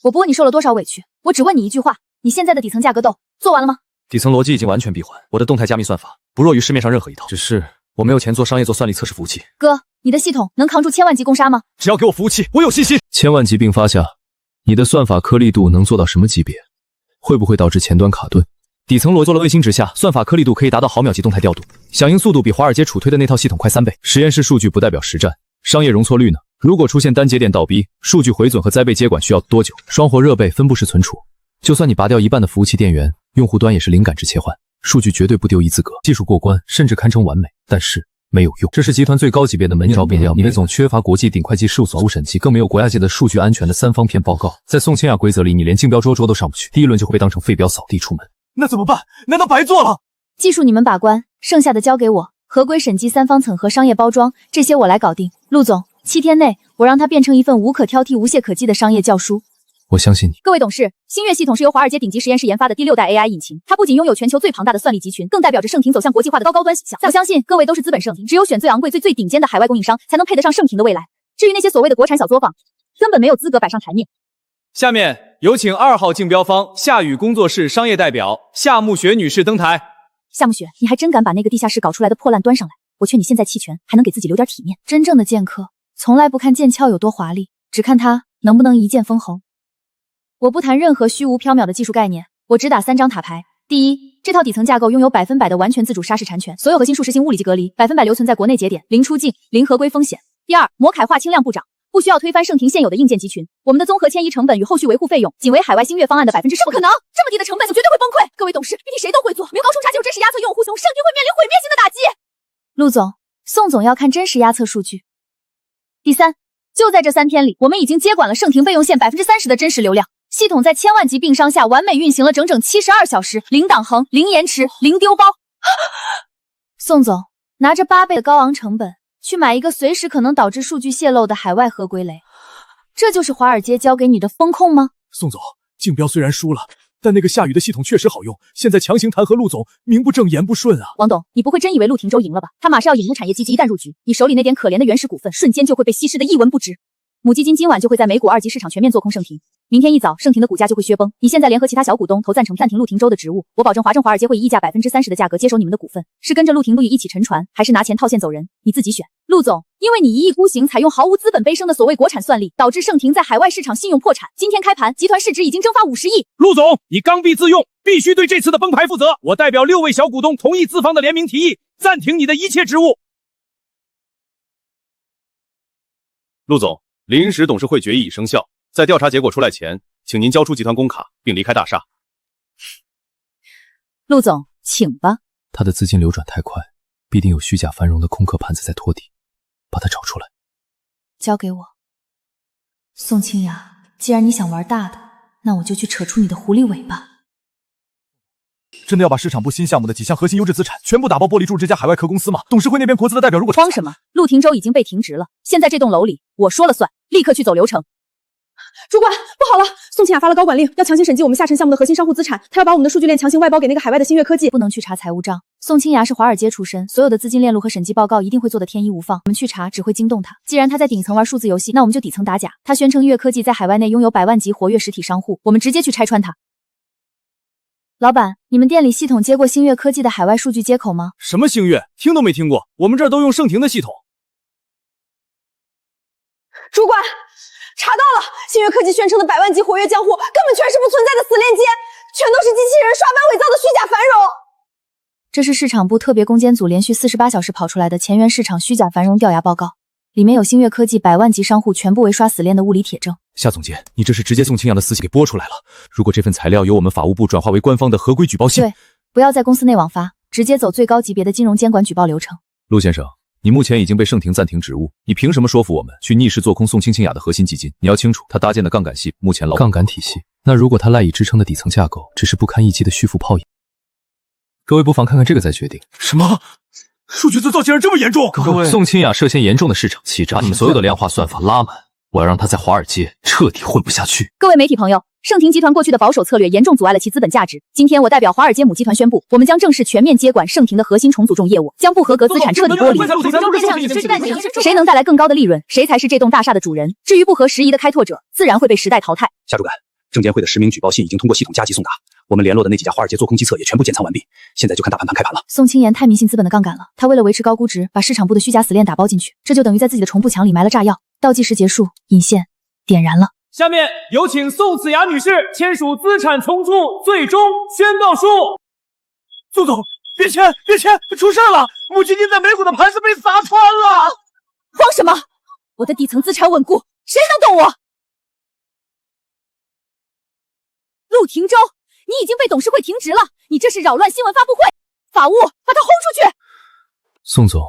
B: 我不问你受了多少委屈，我只问你一句话，你现在的底层价格斗做完了吗？
L: 底层逻辑已经完全闭环，我的动态加密算法不弱于市面上任何一套，只是我没有钱做商业做算力测试服务器。
B: 哥，你的系统能扛住1000万级攻杀吗？
L: 只要给我服务器，我有信心。1000万级并发下，你的算法颗粒度能做到什么级别？会不会导致前端卡顿？底层逻辑做了卫星直下，算法颗粒度可以达到毫秒级动态调度，响应速度比华尔街主推的那套系统快3倍。实验室数据不代表实战，商业容错率呢？如果出现单节点倒逼，数据回损和灾备接管需要多久？双活热备分布式存储，就算你拔掉一半的服务器电源，用户端也是零感知切换，数据绝对不丢一字格，技术过关，甚至堪称完美，但是没有用。这是集团最高级别的门招变量，你们总缺乏国际顶会计事务所审计，更没有国家级的数据安全的3方片报告。在宋清雅规则里，你连竞标桌都上不去，第一轮就会被当成废标扫地出门。
O: 那怎么办？难道白做了？
B: 技术你们把关，剩下的交给我。合规审计、3方层和商业包装，这些我来搞定。陆总，7天内我让它变成一份无可挑剔、无懈可击的商业教书。
L: 我相信你。
B: 各位董事，星月系统是由华尔街顶级实验室研发的第6代 AI 引擎，它不仅拥有全球最庞大的算力集群，更代表着盛庭走向国际化的高端形象。我相信各位都是资本盛庭，只有选最昂贵、最顶尖的海外供应商，才能配得上盛庭的未来。至于那些所谓的国产小作坊，根本没有资格摆上台面。
O: 下面有请2号竞标方夏雨工作室商业代表夏慕雪女士登台。
B: 夏慕雪，你还真敢把那个地下室搞出来的破烂端上来，我劝你现在弃权，还能给自己留点体面。真正的剑客从来不看剑鞘有多华丽，只看他能不能一剑封喉。我不谈任何虚无缥缈的技术概念，我只打3张塔牌。第一，这套底层架构拥有100%的完全自主沙士产权，所有核心数实行物理级隔离，100%留存在国内节点，零出境，零合规风险。第二，模楷化轻量部长，不需要推翻盛庭现有的硬件集群，我们的综合迁移成本与后续维护费用仅为海外星月方案的15%。不可能，这么低的成本绝对会崩溃。各位董事，比你谁都会做，没有高冲查就真实压测用户，盛庭会面临毁灭性的打击。陆总，宋总要看真实压测数据。第三，就在这3天里，我们已经接管了盛庭备用线30%的真实流量。系统在1000万级并商下完美运行了整整72小时，零挡横，零延迟，零丢包。宋总拿着8倍的高昂成本去买一个随时可能导致数据泄露的海外合规雷，这就是华尔街交给你的风控吗？
S: 宋总，竞标虽然输了，但那个夏雨的系统确实好用，现在强行弹劾陆总，名不正言不顺啊。
B: 王董，你不会真以为陆廷舟赢了吧？他马上要引入产业基金，一旦入局，你手里那点可怜的原始股份瞬间就会被稀释的一文不值。母基金今晚就会在美股2级市场全面做空盛庭，明天一早盛庭的股价就会削崩。你现在联合其他小股东投赞成暂停陆廷舟的职务，我保证华证华尔街会以溢价30%的价格接手你们的股份，是跟着陆廷舟一起沉船，还是拿钱套现走人，你自己选。陆总，因为你一意孤行，采用毫无资本背生的所谓国产算力，导致盛庭在海外市场信用破产。今天开盘，集团市值已经蒸发50亿。
S: 陆总，你刚愎自用，必须对这次的崩盘负责。我代表6位小股东同意资方的联名提议，暂停你的一切职务。
V: 陆总，临时董事会决议已生效，在调查结果出来前，请您交出集团公卡并离开大厦。
B: 陆总，请吧。
L: 他的资金流转太快，必定有虚假繁荣的空壳盘子在托底，把他找出来。
B: 交给我。宋清雅，既然你想玩大的，那我就去扯出你的狐狸尾巴。
S: 真的要把市场部新项目的几项核心优质资产全部打包剥离注入这家海外壳公司吗？董事会那边国资的代表如果
B: 慌什么？陆廷舟已经被停职了，现在这栋楼里我说了算，立刻去走流程。
A: 主管，不好了！宋清雅发了高管令，要强行审计我们下沉项目的核心商户资产，他要把我们的数据链强行外包给那个海外的星月科技。
B: 不能去查财务账。宋清雅是华尔街出身，所有的资金链路和审计报告一定会做得天衣无缝，我们去查只会惊动他。既然他在顶层玩数字游戏，那我们就底层打假。他宣称月科技在海外内拥有100万级活跃实体商户，我们直接去拆穿他。老板，你们店里系统接过星月科技的海外数据接口吗？
S: 什么星月？听都没听过，我们这儿都用盛庭的系统。
A: 主管，查到了，星月科技宣称的100万级活跃账户根本全是不存在的死链接，全都是机器人刷版伪造的虚假繁荣。
B: 这是市场部特别攻坚组连续48小时跑出来的前沿市场虚假繁荣调研报告，里面有星月科技100万级商户全部为刷死链的物理铁证。
L: 夏总监，你这是直接宋清扬的私信给播出来了。如果这份材料由我们法务部转化为官方的合规举报信，
B: 对，不要在公司内网发，直接走最高级别的金融监管举报流程。
L: 陆先生，你目前已经被盛庭暂停职务，你凭什么说服我们去逆势做空宋清雅的核心基金？你要清楚，他搭建的杠杆系目前杠杆体系，那如果他赖以支撑的底层架构只是不堪一击的虚浮泡影，各位不妨看看这个再决定。
S: 什么？数据制造竟然这么严重？
L: 各位，宋清雅涉嫌严重的市场欺诈，把你们所有的量化算法拉满。我要让他在华尔街彻底混不下去。
B: 各位媒体朋友，盛庭集团过去的保守策略严重阻碍了其资本价值。今天我代表华尔街母集团宣布，我们将正式全面接管盛庭的核心重组重业务，将不合格资产彻底剥离。谁能带来更高的利润，谁才是这栋大厦的主人。至于不合时宜的开拓者，自然会被时代淘汰。
V: 夏主管，证监会的实名举报信已经通过系统加急送达，我们联络的那几家华尔街做空机测也全部建仓完毕，现在就看大盘开盘了。
B: 宋清言太迷信资本的杠杆了，他为了维持高估值，把市场部的虚假死链打包进去，这就等于在自己的重步墙里埋了炸药。倒计时结束，引线点燃了。
S: 下面有请宋子雅女士签署资产重组最终宣告书。宋总，别签，别签，出事了！母基金在美股的盘子被砸穿了！
B: 慌什么？我的底层资产稳固，谁能动我？陆廷舟，你已经被董事会停职了，你这是扰乱新闻发布会！法务，把他轰出去！
L: 宋总，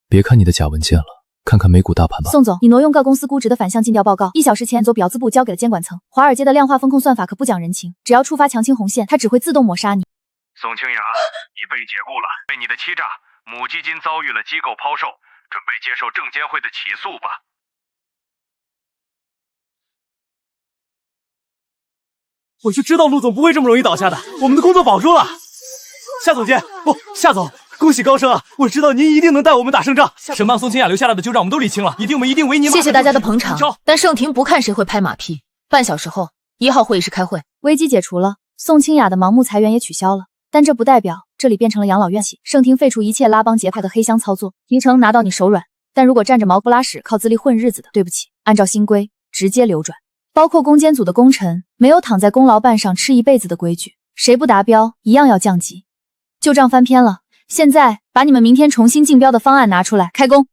L: 别看你的假文件了。看看美股大盘吧。
B: 宋总，你挪用各公司估值的反向尽调报告，1小时前走表资部交给了监管层。华尔街的量化风控算法可不讲人情，只要触发强青红线，它只会自动抹杀你。
R: 宋清雅，你被解雇了，为你的欺诈，母基金遭遇了机构抛售，准备接受证监会的起诉吧。
S: 我就知道陆总不会这么容易倒下的，我们的工作保住了。夏总监，不，夏总。恭喜高升啊！我知道您一定能带我们打胜仗。沈曼、宋清雅留下来的旧账我们都理清了，我们一定为您。
I: 谢谢大家的捧场，但盛庭不看谁会拍马屁。半小时后，1号会议室开会。
B: 危机解除了，宋清雅的盲目裁员也取消了，但这不代表这里变成了养老院系。盛庭废除一切拉帮结派的黑箱操作，提成拿到你手软。但如果占着茅不拉屎靠资历混日子的，对不起，按照新规直接流转。包括攻坚组的功臣，没有躺在功劳瓣上吃一辈子的规矩，谁不达标一样要降级。旧账翻篇了。现在把你们明天重新竞标的方案拿出来，开工。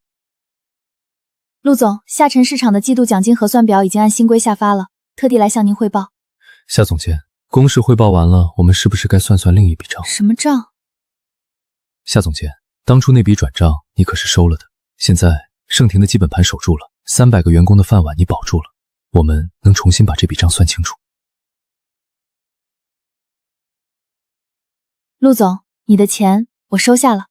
B: 陆总，下沉市场的季度奖金核算表已经按新规下发了，特地来向您汇报。
L: 夏总监，公事汇报完了，我们是不是该算算另一笔账？
B: 什么账？
L: 夏总监，当初那笔转账你可是收了的，现在盛庭的基本盘守住了，300个员工的饭碗你保住了，我们能重新把这笔账算清楚。
B: 陆总，你的钱我收下了。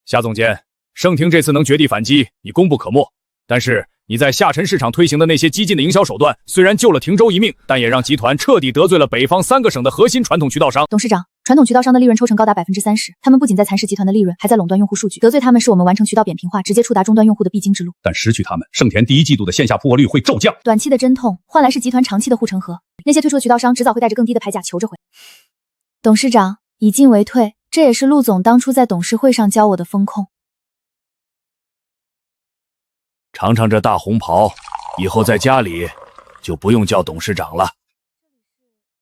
S: 夏总监，盛庭这次能绝地反击，你功不可没。但是你在下沉市场推行的那些激进的营销手段，虽然救了庭州一命，但也让集团彻底得罪了北方3个省的核心传统渠道商。
B: 董事长，传统渠道商的利润抽成高达30%，他们不仅在蚕食集团的利润，还在垄断用户数据。得罪他们是我们完成渠道扁平化，直接触达终端用户的必经之路。
V: 但失去他们，盛田第1季度的线下铺货率会骤降。
B: 短期的阵痛，换来是集团长期的护城河。那些退出的渠道商，迟早会带着更低的牌价求着回。董事长，以进为退，这也是陆总当初在董事会上教我的风控。
S: 尝尝这大红袍，以后在家里就不用叫董事长了。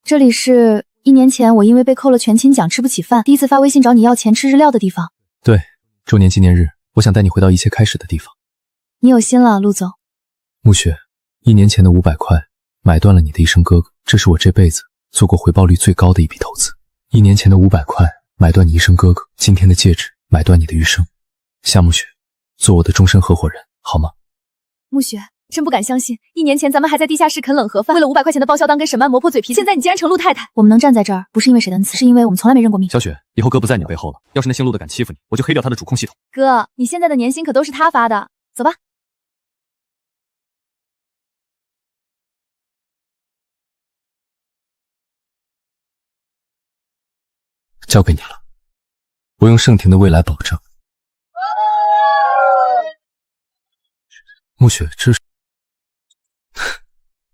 B: 这里是1年前我因为被扣了全勤奖吃不起饭，第一次发微信找你要钱吃日料的地方。
L: 对，周年纪念日，我想带你回到一切开始的地方。
B: 你有心了，陆总。
L: 暮雪，1年前的500块买断了你的一生哥哥，这是我这辈子做过回报率最高的一笔投资。1年前的500块买断你一生哥哥，今天的戒指买断你的余生。夏暮雪，做我的终身合伙人，好吗？
B: 暮雪，真不敢相信，1年前咱们还在地下室啃冷盒饭，为了500块钱的报销单跟沈曼磨破嘴皮，现在你竟然成陆太太。我们能站在这儿，不是因为谁的恩赐，是因为我们从来没认过命。
L: 小雪，以后哥不在你背后了，要是那姓陆的敢欺负你，我就黑掉他的主控系统。
B: 哥，你现在的年薪可都是他发的，走吧。
L: 交给你了，我用盛庭的未来保证。暮雪，这是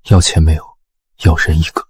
L: 要钱没有，要人一个。